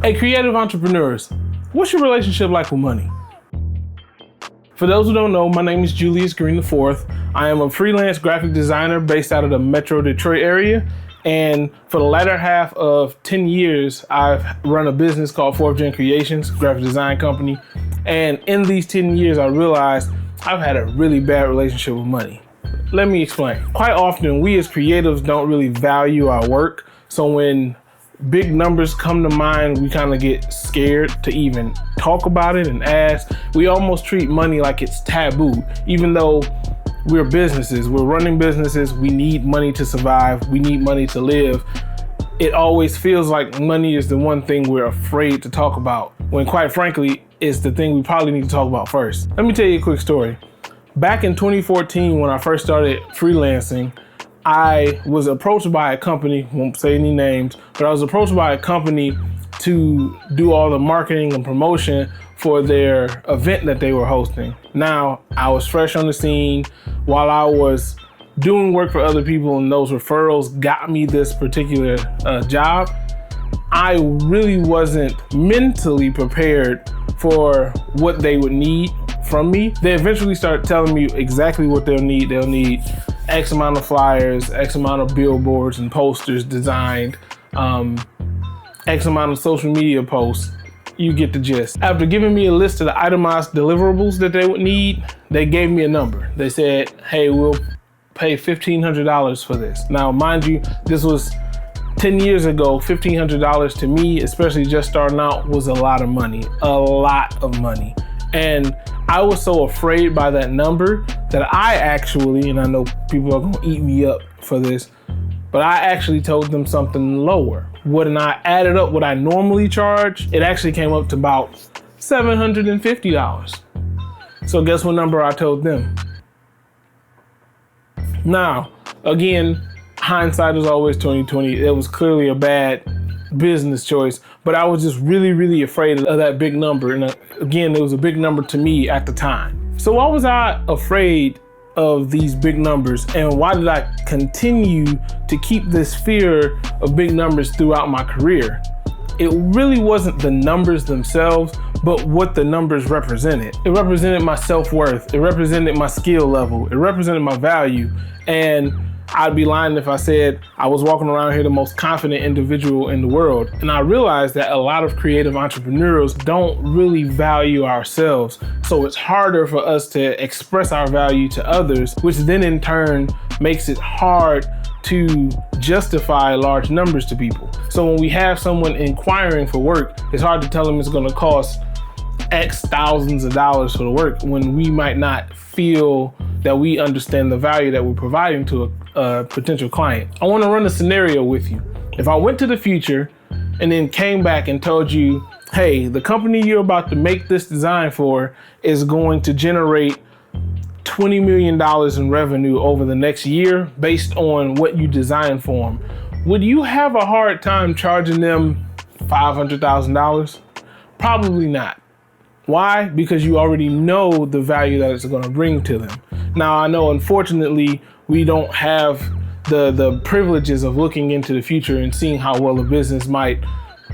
Hey, creative entrepreneurs, what's your relationship like with money? For those who don't know, my name is Julius Green IV. I am a freelance graphic designer based out of the Metro Detroit area. And for the latter half of 10 years, I've run a business called 4th Gen Creations, graphic design company. And in these 10 years, I realized I've had a really bad relationship with money. Let me explain. Quite often, we as creatives don't really value our work. So when big numbers come to mind, we kind of get scared to even talk about it and ask. We almost treat money like it's taboo, even though we're businesses, we're running businesses, we need money to survive, we need money to live. It always feels like money is the one thing we're afraid to talk about, when quite frankly, it's the thing we probably need to talk about first. Let me tell you a quick story. Back in 2014, when I first started freelancing, I was approached by a company, won't say any names, but I was approached by a company to do all the marketing and promotion for their event that they were hosting. Now, I was fresh on the scene. While I was doing work for other people and those referrals got me this particular job, I really wasn't mentally prepared for what they would need from me. They eventually started telling me exactly what they'll need. They'll need X amount of flyers, X amount of billboards and posters designed, X amount of social media posts. You get the gist. After giving me a list of the itemized deliverables that they would need, they gave me a number. They said, hey, we'll pay $1,500 for this. Now, mind you, this was 10 years ago. $1,500 to me, especially just starting out, was a lot of money, And I was so afraid by that number that I actually, and I know people are gonna eat me up for this, but I actually told them something lower. When I added up what I normally charge, it actually came up to about $750. So guess what number I told them? Now, again, hindsight is always 20/20. It was clearly a bad business choice, but I was just really, really afraid of that big number. And again, it was a big number to me at the time. So why was I afraid of these big numbers, and why did I continue to keep this fear of big numbers throughout my career? It really wasn't the numbers themselves, but what the numbers represented. It represented my self-worth. It represented my skill level. It represented my value. And I'd be lying if I said I was walking around here the most confident individual in the world. And I realized that a lot of creative entrepreneurs don't really value ourselves. So it's harder for us to express our value to others, which then in turn makes it hard to justify large numbers to people. So when we have someone inquiring for work, it's hard to tell them it's gonna cost X thousands of dollars for the work when we might not feel that we understand the value that we're providing to a potential client. I want to run a scenario with you. If I went to the future and then came back and told you, hey, the company you're about to make this design for is going to generate $20 million in revenue over the next year based on what you designed for them, would you have a hard time charging them $500,000? Probably not. Why? Because you already know the value that it's going to bring to them. Now, I know, unfortunately, we don't have the privileges of looking into the future and seeing how well a business might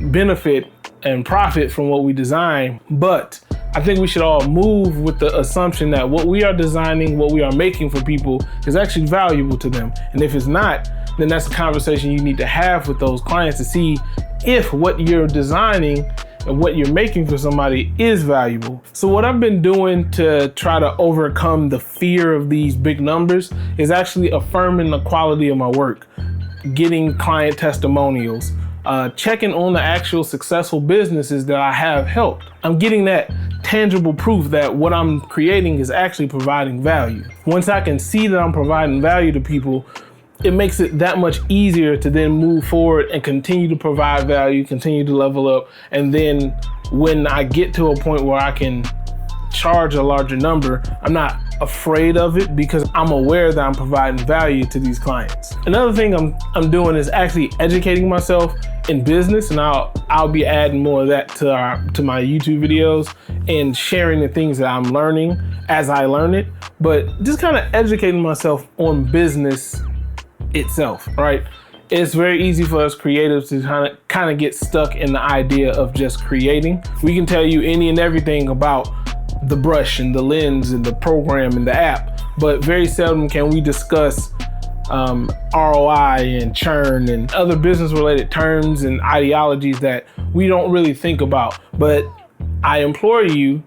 benefit and profit from what we design. But I think we should all move with the assumption that what we are designing, what we are making for people is actually valuable to them. And if it's not, then that's a conversation you need to have with those clients to see if what you're designing and what you're making for somebody is valuable. So what I've been doing to try to overcome the fear of these big numbers is actually affirming the quality of my work, getting client testimonials, checking on the actual successful businesses that I have helped. I'm getting that tangible proof that what I'm creating is actually providing value. Once I can see that I'm providing value to people, it makes it that much easier to then move forward and continue to provide value, continue to level up. And then when I get to a point where I can charge a larger number, I'm not afraid of it because I'm aware that I'm providing value to these clients. Another thing I'm doing is actually educating myself in business, and I'll be adding more of that to my YouTube videos and sharing the things that I'm learning as I learn it, but just kind of educating myself on business itself, right? It's very easy for us creatives to kind of get stuck in the idea of just creating. We can tell you any and everything about the brush and the lens and the program and the app, but very seldom can we discuss ROI and churn and other business related terms and ideologies that we don't really think about. But I implore you,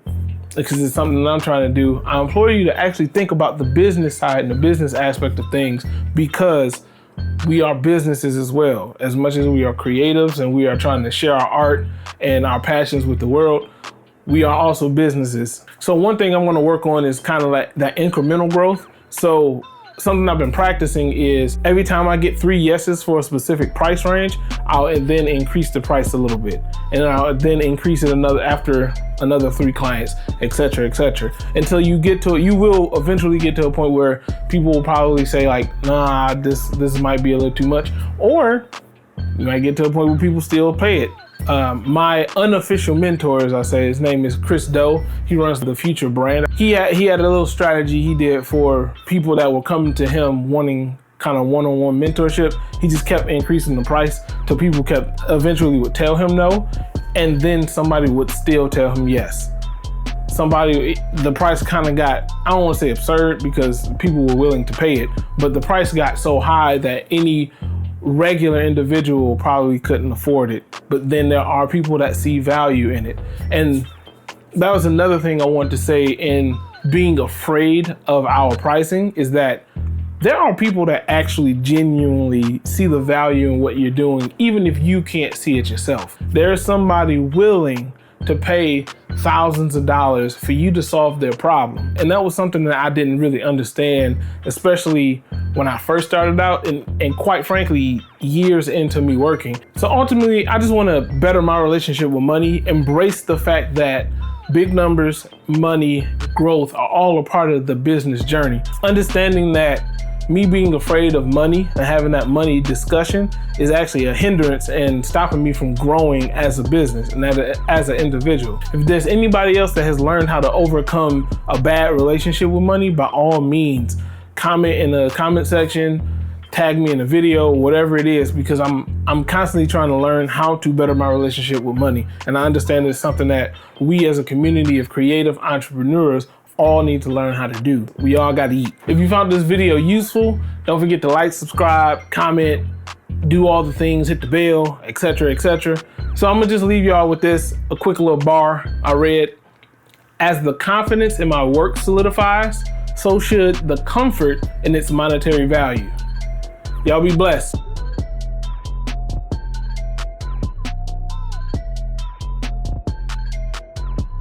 because it's something that I'm trying to do, I implore you to actually think about the business side and the business aspect of things, because we are businesses as well. As much as we are creatives and we are trying to share our art and our passions with the world, we are also businesses. So one thing I'm going to work on is kind of like that incremental growth. So something I've been practicing is every time I get 3 yeses for a specific price range, I'll then increase the price a little bit. And I'll then increase it after another 3 clients, etc., etc. Until you will eventually get to a point where people will probably say like, nah, this might be a little too much. Or you might get to a point where people still pay it. My unofficial mentor, as I say, his name is Chris Doe. He runs the Future brand. He had a little strategy he did for people that were coming to him wanting kind of one-on-one mentorship. He just kept increasing the price till people eventually would tell him no, and then somebody would still tell him yes. The price kind of got, I don't want to say absurd because people were willing to pay it, but the price got so high that any regular individual probably couldn't afford it. But then there are people that see value in it. And that was another thing I wanted to say in being afraid of our pricing, is that there are people that actually genuinely see the value in what you're doing, even if you can't see it yourself. There's somebody willing to pay thousands of dollars for you to solve their problem. And that was something that I didn't really understand, especially when I first started out and quite frankly, years into me working. So ultimately, I just want to better my relationship with money, embrace the fact that big numbers, money, growth are all a part of the business journey. Understanding that me being afraid of money and having that money discussion is actually a hindrance and stopping me from growing as a business and as an individual. If there's anybody else that has learned how to overcome a bad relationship with money, by all means, comment in the comment section, tag me in a video, whatever it is, because I'm constantly trying to learn how to better my relationship with money. And I understand it's something that we as a community of creative entrepreneurs all need to learn how to do. We all got to eat. If you found this video useful, don't forget to like, subscribe, comment, do all the things, hit the bell, etc., etc. So I'm gonna just leave y'all with this, a quick little bar I read. As the confidence in my work solidifies, so should the comfort in its monetary value. Y'all be blessed.